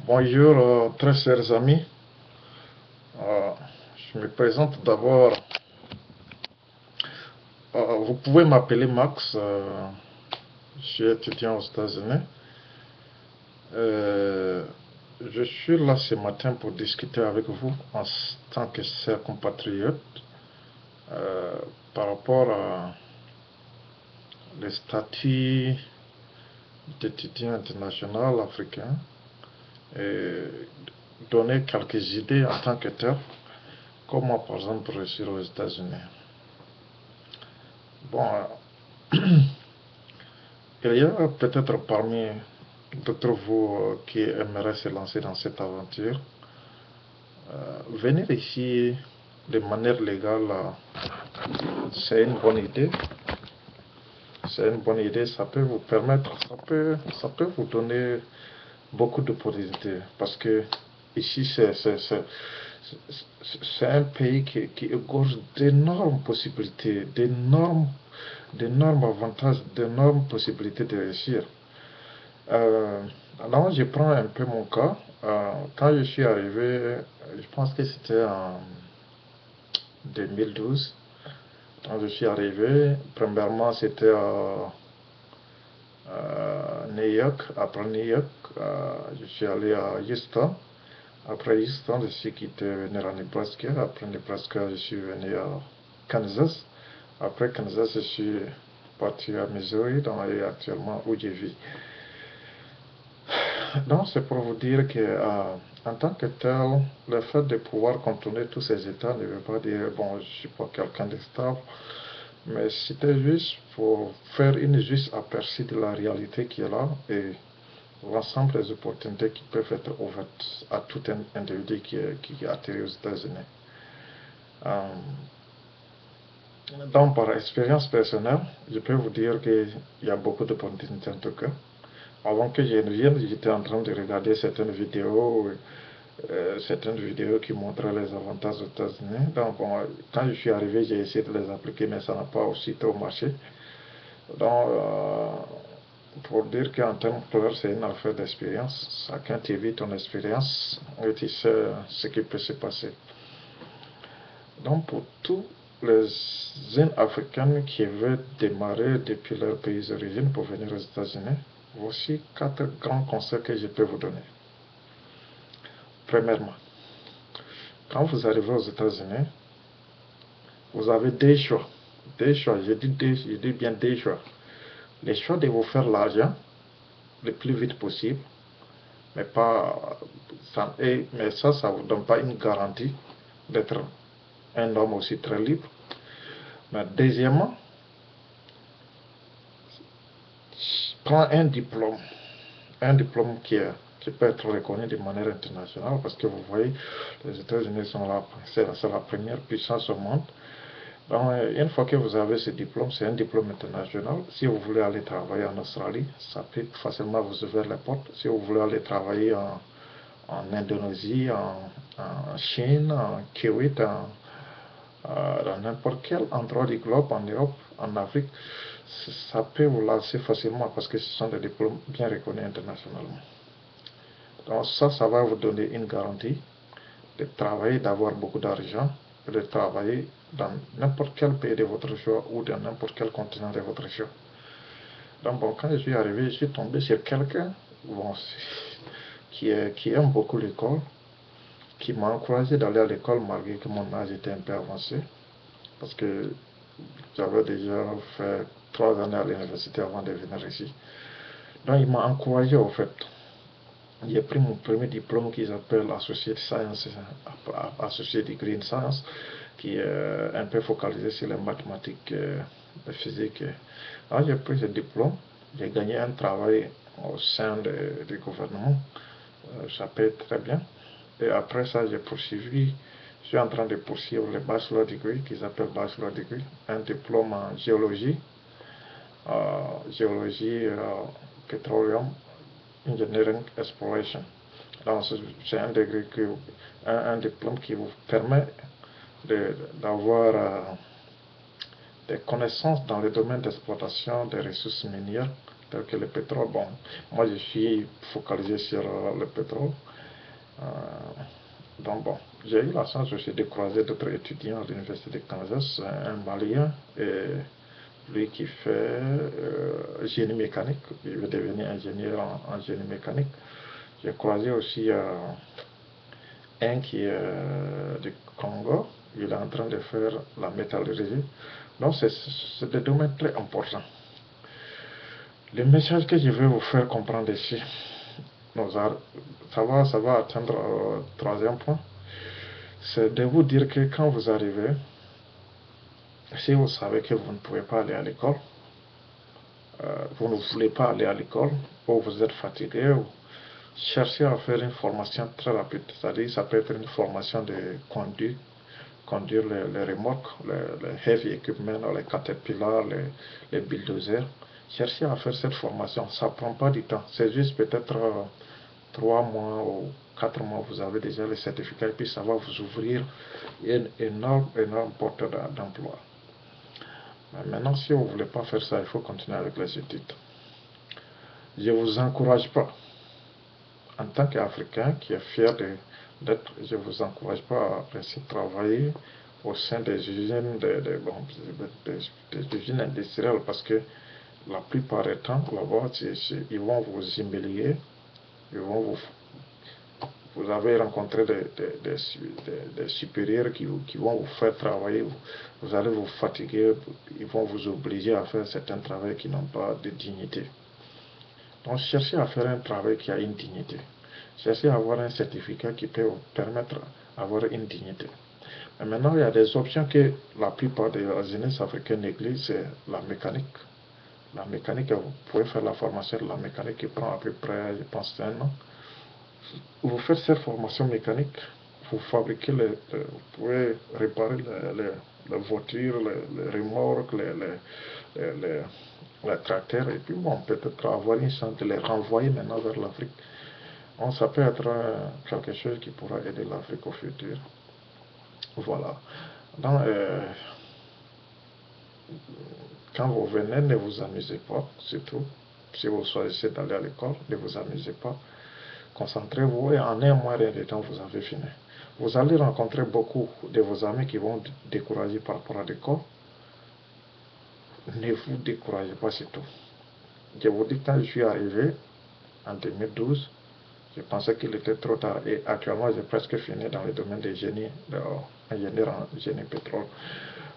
Bonjour, très chers amis. Euh, je me présente d'abord. Vous pouvez m'appeler Max. Je suis étudiant aux États-Unis. Euh, je suis là ce matin pour discuter avec vous en tant que chers compatriotes euh, par rapport à le statut d'étudiant international africain et donner quelques idées en tant que tel, comment par exemple réussir aux États-Unis. Bon, il y a peut-être parmi d'entre vous qui aimeraient se lancer dans cette aventure. Venir ici de manière légale, c'est une bonne idée. C'est une bonne idée, ça peut vous permettre, ça peut vous donner beaucoup d'opportunités. Parce que ici, c'est un pays qui égorge d'énormes possibilités, d'énormes avantages, d'énormes possibilités de réussir. Alors, je prends un peu mon cas. Quand je suis arrivé, je pense que c'était en 2012. Quand je suis arrivé, premièrement, c'était à New York. Après New York, je suis allé à Houston. Après Houston, je suis quitté venir à Nebraska. Après Nebraska, je suis venu à Kansas. Après Kansas, je suis parti à Missouri, et actuellement où je vis. Donc, c'est pour vous dire que, en tant que tel, le fait de pouvoir contourner tous ces états ne veut pas dire, bon, je ne suis pas quelqu'un de stable, mais c'était juste pour faire une juste aperçu de la réalité qui est là et l'ensemble des opportunités qui peuvent être ouvertes à tout un individu qui atterrit aux États-Unis. Euh, donc, par expérience personnelle, je peux vous dire qu'il y a beaucoup d'opportunités en tout cas. Avant que je ne vienne, j'étais en train de regarder certaines vidéos qui montraient les avantages aux États-Unis. Donc, bon, quand je suis arrivé, j'ai essayé de les appliquer, mais ça n'a pas aussitôt marché. Donc, pour dire qu'en termes clairs, c'est une affaire d'expérience. Chacun t'évite ton expérience et tu sais ce qui peut se passer. Donc, pour tous les jeunes africains qui veulent démarrer depuis leur pays d'origine pour venir aux États-Unis, voici 4 grands conseils que je peux vous donner. Premièrement, quand vous arrivez aux États-Unis, vous avez des choix. Des choix, je dis bien des choix. Les choix de vous faire l'argent le plus vite possible, mais pas, mais ça ne vous donne pas une garantie d'être un homme aussi très libre. Mais deuxièmement, prends un diplôme qui peut être reconnu de manière internationale, parce que vous voyez, les États-Unis sont là, c'est la première puissance au monde. Donc, une fois que vous avez ce diplôme, c'est un diplôme international. Si vous voulez aller travailler en Australie, ça peut facilement vous ouvrir les portes. Si vous voulez aller travailler en Indonésie, en Chine, en Kuwait, dans n'importe quel endroit du globe, en Europe, en Afrique, ça peut vous lancer facilement parce que ce sont des diplômes bien reconnus internationalement. Donc ça va vous donner une garantie de travailler, d'avoir beaucoup d'argent, de travailler dans n'importe quel pays de votre choix ou dans n'importe quel continent de votre choix. Donc bon, quand je suis arrivé, je suis tombé sur quelqu'un bon, qui aime beaucoup l'école, qui m'a encouragé d'aller à l'école malgré que mon âge était un peu avancé, parce que j'avais déjà fait 3 années à l'université avant de venir ici. Donc il m'a encouragé au fait. J'ai pris mon premier diplôme qu'ils appellent Associate Science, Associate Degree in Science, qui est un peu focalisé sur les mathématiques, la physique. Alors j'ai pris ce diplôme, j'ai gagné un travail au sein du gouvernement, ça paie très bien. Et après ça, j'ai poursuivi, je suis en train de poursuivre le Bachelor Degree, qu'ils appellent Bachelor Degree, un diplôme en géologie, géologie, petroleum, engineering exploration. Donc, c'est un diplôme qui vous permet d'avoir des connaissances dans le domaine d'exploitation des ressources minières tel que le pétrole. Bon, moi je suis focalisé sur le pétrole. Euh, donc bon, j'ai eu la chance aussi de croiser d'autres étudiants à l'université de Kansas, un Malien, et lui qui fait génie mécanique, il veut devenir ingénieur en génie mécanique. J'ai croisé aussi un qui est du Congo, il est en train de faire la métallurgie. Donc c'est des domaines très importants. Le message que je vais vous faire comprendre ici, ça va atteindre au troisième point, c'est de vous dire que quand vous arrivez, si vous savez que vous ne pouvez pas aller à l'école, vous ne voulez pas aller à l'école, ou vous êtes fatigué, ou cherchez à faire une formation très rapide. C'est-à-dire, ça peut être une formation de conduire les remorques, les heavy equipment, les caterpillars, les bulldozers. Cherchez à faire cette formation. Ça ne prend pas du temps. C'est juste peut-être 3 mois ou 4 mois, vous avez déjà le certificat et puis ça va vous ouvrir une énorme porte d'emploi. Maintenant, si vous ne voulez pas faire ça, il faut continuer avec les études. Je ne vous encourage pas, en tant qu'Africain qui est fier d'être, je ne vous encourage pas à essayer de travailler au sein des usines, des usines industrielles parce que la plupart du temps, là-bas, ils vont vous humilier, ils vont vous avez rencontré des supérieurs qui vont vous faire travailler, vous allez vous fatiguer, ils vont vous obliger à faire certains travaux qui n'ont pas de dignité. Donc cherchez à faire un travail qui a une dignité. Cherchez à avoir un certificat qui peut vous permettre d'avoir une dignité. Mais maintenant, il y a des options que la plupart des jeunesses africaines négligent, c'est la mécanique. La mécanique, vous pouvez faire la formation de la mécanique qui prend à peu près, je pense, 1 an. Vous faites cette formation mécanique, vous fabriquez, vous pouvez réparer les voitures, les remorques, les tracteurs, et puis bon, peut-être avoir une chance de les renvoyer maintenant vers l'Afrique. Donc, ça peut être quelque chose qui pourra aider l'Afrique au futur. Voilà. Donc, quand vous venez, ne vous amusez pas, surtout. Si vous choisissez d'aller à l'école, ne vous amusez pas. Concentrez-vous et en 1 mois de temps, vous avez fini. Vous allez rencontrer beaucoup de vos amis qui vont décourager par rapport à l'école. Ne vous découragez pas, c'est tout. Je vous dis, quand je suis arrivé en 2012, je pensais qu'il était trop tard et actuellement j'ai presque fini dans le domaine des génies, ingénieur en génie pétrole.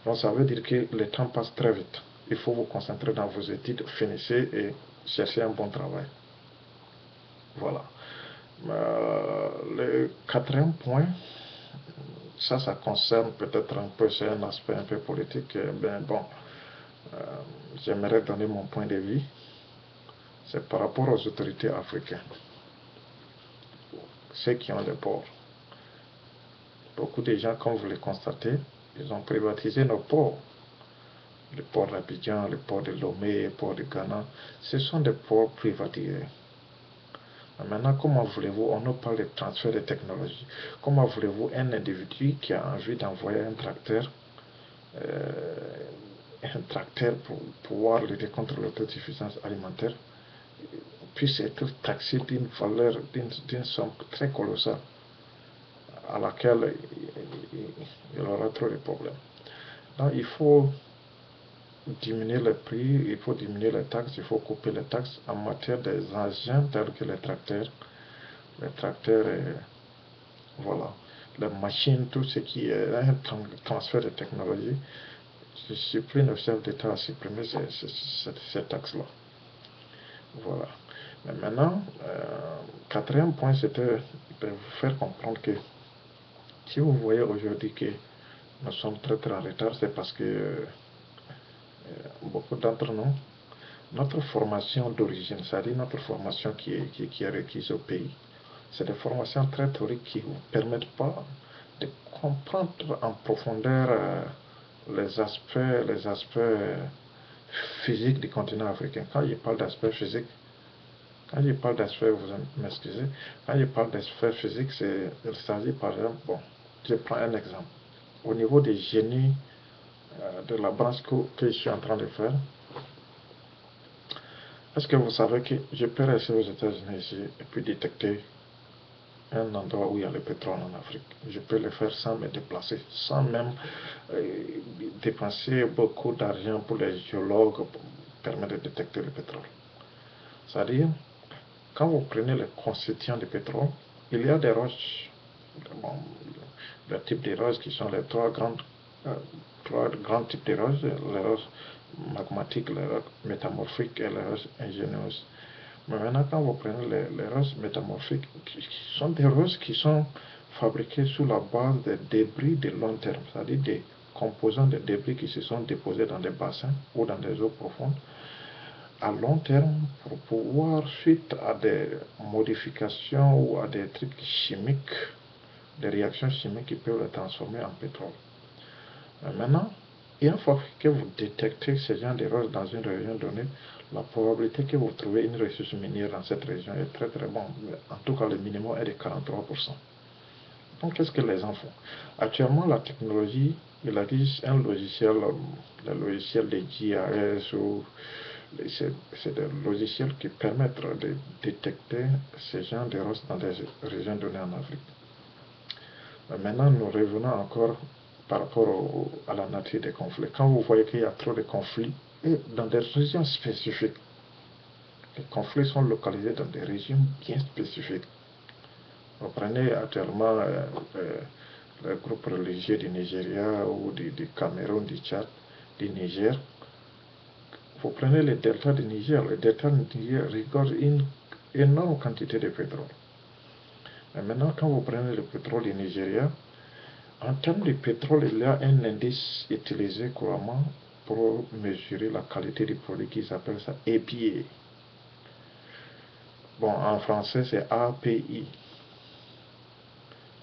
Donc ça veut dire que le temps passe très vite. Il faut vous concentrer dans vos études, finissez et cherchez un bon travail. Voilà. Le quatrième point, ça concerne peut-être un peu, c'est un aspect un peu politique. Ben bon, j'aimerais donner mon point de vue. C'est par rapport aux autorités africaines, ceux qui ont le port. Beaucoup de gens, comme vous le constatez, ils ont privatisé nos ports. Le port d'Abidjan, le port de Lomé, le port de Ghana, ce sont des ports privatisés. Maintenant, comment voulez-vous, on nous parle de transfert de technologie, comment voulez-vous un individu qui a envie d'envoyer un tracteur pour pouvoir lutter contre l'autosuffisance alimentaire, puisse être taxé d'une valeur, d'une somme très colossale, à laquelle il aura trop de problèmes. Donc il faut diminuer les prix, il faut diminuer les taxes, il faut couper les taxes en matière des engins tels que les tracteurs et voilà, les machines, tout ce qui est un transfert de technologie. Je supplie nos chefs d'État à supprimer ces taxes-là. Voilà. Mais maintenant, quatrième point, c'était de vous faire comprendre que si vous voyez aujourd'hui que nous sommes très très en retard, c'est parce que beaucoup d'entre nous, notre formation d'origine, c'est-à-dire notre formation qui est requise au pays, c'est des formations très théoriques qui ne vous permettent pas de comprendre en profondeur les aspects physiques du continent africain. Quand je parle d'aspect physique, quand je parle d'aspect, vous m'excusez, quand je parle d'aspect physique, il s'agit par exemple, bon, je prends un exemple. Au niveau des génies de la branche que je suis en train de faire, Est-ce que vous savez que je peux rester aux États-Unis ici et puis détecter un endroit où il y a le pétrole en Afrique? Je peux le faire sans me déplacer, sans même euh, dépenser beaucoup d'argent pour les géologues pour permettre de détecter le pétrole. C'est-à-dire, quand vous prenez les constituants du pétrole, il y a des roches, bon, le type de roches qui sont les trois grands types de roches, les roches magmatiques, les roches métamorphiques et les roches ingénieuses. Mais maintenant, quand vous prenez les roches métamorphiques, qui sont des roches qui sont fabriquées sur la base des débris de long terme, c'est-à-dire des composants de débris qui se sont déposés dans des bassins ou dans des eaux profondes, à long terme pour pouvoir, suite à des modifications ou à des trucs chimiques, des réactions chimiques qui peuvent le transformer en pétrole. Maintenant, une fois que vous détectez ce genre de roches dans une région donnée, la probabilité que vous trouvez une ressource minière dans cette région est très très bonne. En tout cas, le minimum est de 43%. Donc, qu'est-ce que les gens font? Actuellement, la technologie, il existe un logiciel, le logiciel de GIS ou c'est des logiciels qui permettent de détecter ce genre de roches dans des régions données en Afrique. Mais maintenant, nous revenons encore par rapport à la nature des conflits. Quand vous voyez qu'il y a trop de conflits, et dans des régions spécifiques, les conflits sont localisés dans des régions bien spécifiques. Vous prenez actuellement le groupe religieux du Nigeria ou du Cameroun, du Tchad, du Niger. Vous prenez le delta du Niger. Le delta du Niger regorge une énorme quantité de pétrole. Et maintenant, quand vous prenez le pétrole du Nigeria, en termes de pétrole, il y a un indice utilisé couramment pour mesurer la qualité du produit qui s'appelle ça APA. Bon, en français, c'est API.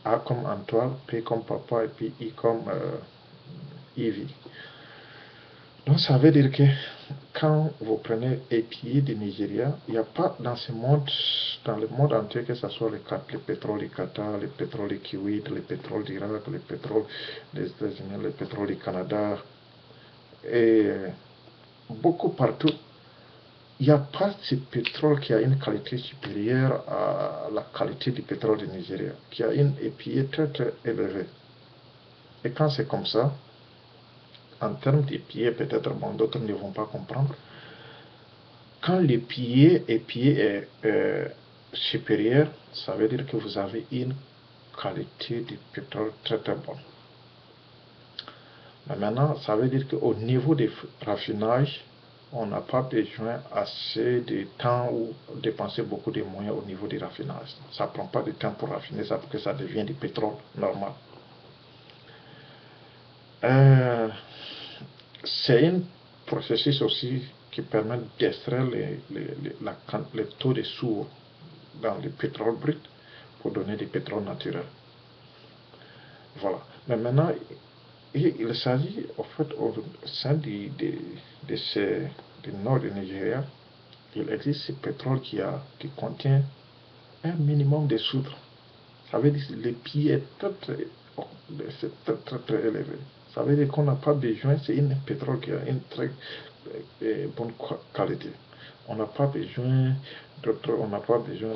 A comme Antoine, P comme papa et puis I comme Ivy. Donc ça veut dire que quand vous prenez API du Nigeria, il n'y a pas dans ce monde, dans le monde entier, que ce soit le pétrole du Qatar, le pétrole du Kuwait, le pétrole d'Irak, le pétrole des États-Unis, le pétrole du Canada, et beaucoup partout, il n'y a pas de pétrole qui a une qualité supérieure à la qualité du pétrole du Nigeria, qui a une API très très élevée. Et quand c'est comme ça, en termes d'API, peut-être bon, d'autres ne vont pas comprendre. Quand l'API est supérieur, ça veut dire que vous avez une qualité de pétrole très très bonne. Mais maintenant, ça veut dire qu'au niveau des raffinages, on n'a pas besoin assez de temps ou dépenser beaucoup de moyens au niveau du raffinage. Ça ne prend pas de temps pour raffiner ça pour que ça devienne du pétrole normal. C'est un processus aussi qui permet d'extraire le taux de soufre dans le pétrole brut pour donner du pétrole naturel. Voilà. Mais maintenant, il s'agit, en fait, au sein du nord du Nigeria, il existe ce pétrole qui contient un minimum de soufre. Ça veut dire que le pied est très élevé. Ça veut dire qu'on n'a pas besoin, c'est un pétrole qui a une très bonne qualité. On n'a pas besoin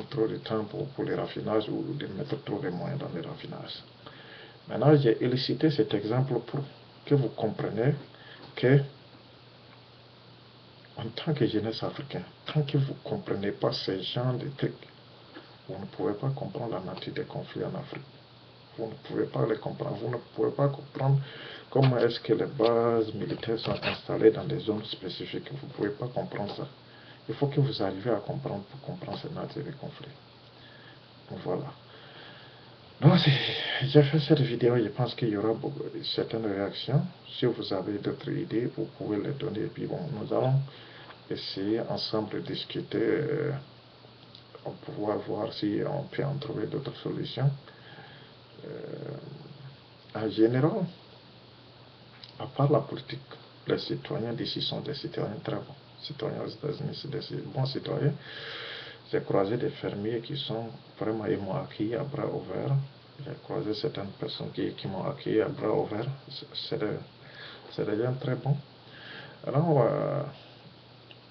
trop de temps pour les raffinages ou de mettre trop de moyens dans les raffinages. Maintenant, j'ai élicité cet exemple pour que vous compreniez que, en tant que jeunesse africaine, tant que vous ne comprenez pas ces genres de trucs, vous ne pouvez pas comprendre la nature des conflits en Afrique. Vous ne pouvez pas les comprendre. Vous ne pouvez pas comprendre comment est-ce que les bases militaires sont installées dans des zones spécifiques. Vous ne pouvez pas comprendre ça. Il faut que vous arriviez à comprendre pour comprendre cette nature des conflits. Voilà. Donc, j'ai fait cette vidéo, je pense qu'il y aura certaines réactions. Si vous avez d'autres idées, vous pouvez les donner. Et puis bon, nous allons essayer ensemble de discuter pour pouvoir voir si on peut en trouver d'autres solutions. En général, à part la politique, les citoyens d'ici sont des citoyens très bons. Citoyens aux États-Unis, c'est des bons citoyens. J'ai croisé des fermiers qui sont vraiment, ils m'ont accueilli à bras ouverts. J'ai croisé certaines personnes qui m'ont accueilli à bras ouverts. C'est des gens très bons. Alors,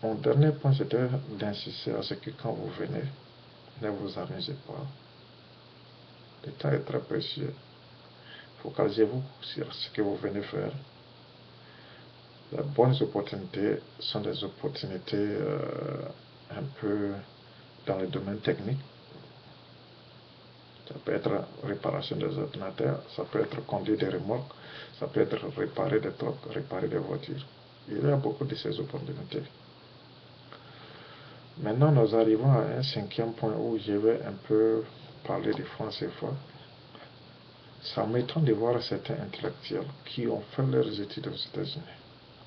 Mon dernier point, c'était d'insister à ce que quand vous venez, ne vous amusez pas. Le temps est très précieux. Focalisez-vous sur ce que vous venez faire. Les bonnes opportunités sont des opportunités un peu dans le domaine technique. Ça peut être réparation des ordinateurs, ça peut être conduire des remorques, ça peut être réparer des trucks, réparer des voitures. Il y a beaucoup de ces opportunités. Maintenant, nous arrivons à un cinquième point où je vais un peu parler de francs CFA. Ça m'étonne de voir certains intellectuels qui ont fait leurs études aux États-Unis,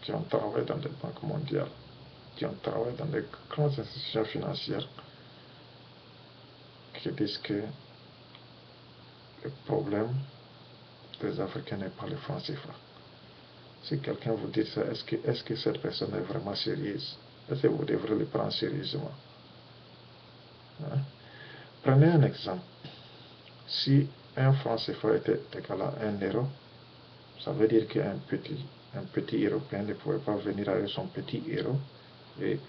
qui ont travaillé dans des banques mondiales, qui ont travaillé dans des grandes institutions financières, qui disent que le problème des Africains n'est pas le franc CFA. Si quelqu'un vous dit ça, est-ce que cette personne est vraiment sérieuse? Est-ce que vous devrez le prendre sérieusement? Hein? Prenez un exemple. Si un franc CFA était égal à 1 euro, ça veut dire qu'un petit Européen ne pouvait pas venir avec son petit euro et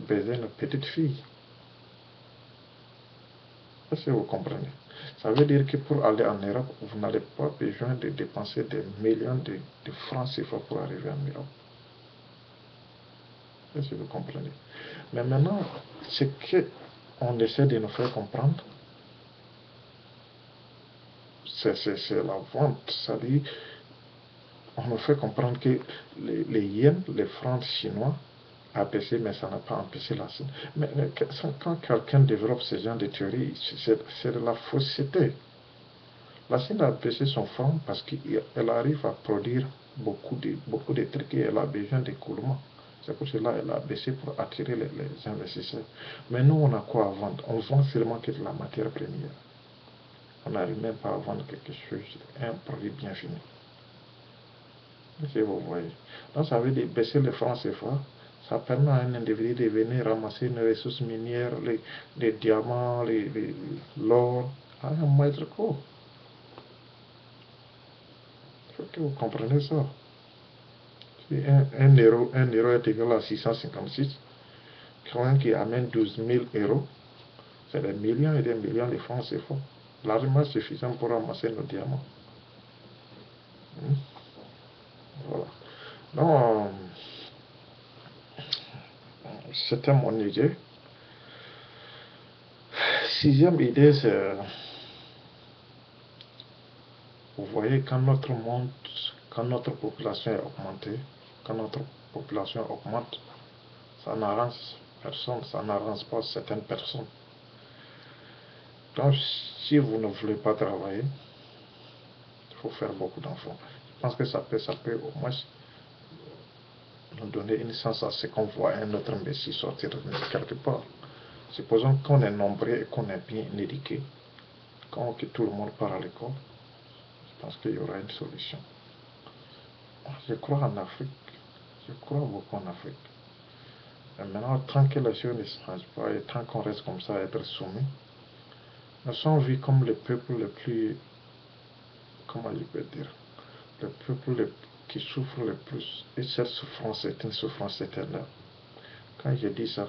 baiser une petite fille. Est-ce que vous comprenez? Ça veut dire que pour aller en Europe, vous n'avez pas besoin de dépenser des millions de francs CFA pour arriver en Europe. Est-ce que vous comprenez? Mais maintenant, ce qu'on essaie de nous faire comprendre, c'est la vente. C'est-à-dire, on nous fait comprendre que les yens, les francs chinois, a baissé, mais ça n'a pas empêché la Chine. Mais quand quelqu'un développe ce genre de théorie, c'est de la fausseté. La Chine a baissé son franc parce qu'elle arrive à produire beaucoup de trucs et elle a besoin d'écoulement. C'est pour cela qu'elle a baissé pour attirer les investisseurs. Mais nous, on a quoi à vendre? On vend seulement que de la matière première. On n'arrive même pas à vendre quelque chose, un produit bien fini. Si vous voyez. Donc ça veut dire baisser le franc CFA. Ça permet à un individu de venir ramasser une ressource minière, les diamants, l'or, à un moindre coût. Il faut que vous compreniez ça. Si un euro est égal à 656, quelqu'un qui amène 12 000 euros, c'est des millions et des millions de francs CFA. Largement suffisant pour ramasser nos diamants. Voilà. Donc, c'était mon idée. Sixième idée, c'est, vous voyez, quand notre population est augmentée, quand notre population augmente, ça n'arrange personne, ça n'arrange pas certaines personnes. Donc, si vous ne voulez pas travailler, il faut faire beaucoup d'enfants. Je pense que ça peut au moins nous donner une chance à ce qu'on voit un autre messie sortir de quelque part. Supposons qu'on est nombreux et qu'on est bien éduqué, que tout le monde part à l'école, je pense qu'il y aura une solution. Je crois en Afrique, je crois beaucoup en Afrique. Et maintenant, tant que les choses ne changent pas et tant qu'on reste comme ça à être soumis, nous sommes vus comme le peuple le plus, comment je peux dire, le peuple qui souffre le plus. Et cette souffrance est une souffrance éternelle. Quand je dis ça,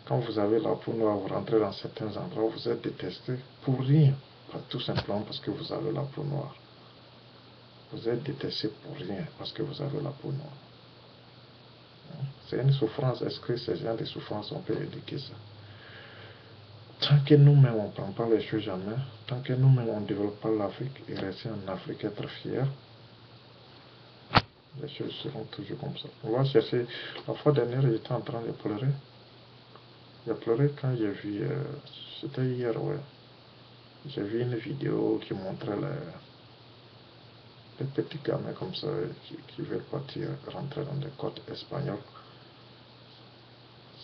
quand vous avez la peau noire, vous rentrez dans certains endroits, vous êtes détesté pour rien. Tout simplement parce que vous avez la peau noire. Vous êtes détesté pour rien parce que vous avez la peau noire. C'est une souffrance. Est-ce que ces gens de souffrance, on peut éduquer ça? Tant que nous-mêmes, on ne prend pas les choses en main, tant que nous-mêmes, on ne développe pas l'Afrique et rester en Afrique, être fier, les choses seront toujours comme ça. On va chercher. La fois dernière, j'étais en train de pleurer. J'ai pleuré quand j'ai vu, c'était hier, ouais. J'ai vu une vidéo qui montrait les petits gamins comme ça qui veulent partir, rentrer dans des côtes espagnoles.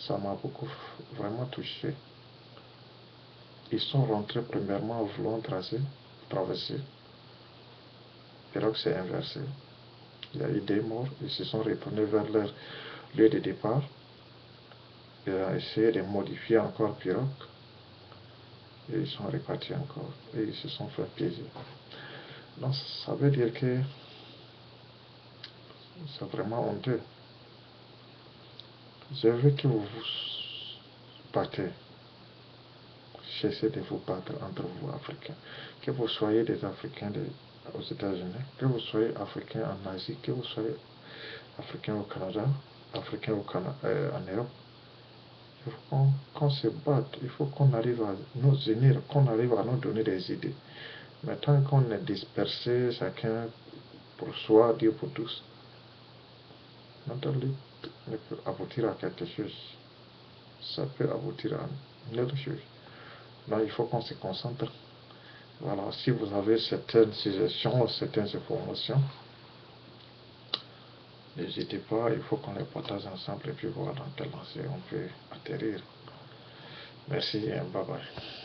Ça m'a beaucoup vraiment touché. Ils sont rentrés premièrement en voulant traverser. Pirogue s'est inversé. Il y a eu des morts. Ils se sont retournés vers leur lieu de départ. Ils ont essayé de modifier encore pirogue. Et ils sont repartis encore. Et ils se sont fait piéger. Donc ça veut dire que c'est vraiment honteux. Je veux que vous vous battez. Cessez de vous battre entre vous, Africains. Que vous soyez des Africains aux États-Unis, que vous soyez Africains en Asie, que vous soyez Africains au Canada, Africains en Europe. Il faut qu'on se batte, il faut qu'on arrive à nous unir, qu'on arrive à nous donner des idées. Mais tant qu'on est dispersé, chacun pour soi, Dieu pour tous, notre lutte ne peut aboutir à quelque chose. Ça peut aboutir à une autre chose. Donc il faut qu'on se concentre. Voilà, si vous avez certaines suggestions, certaines informations, n'hésitez pas, il faut qu'on les partage ensemble et puis voir dans quel lancé on peut atterrir. Merci et bye bye.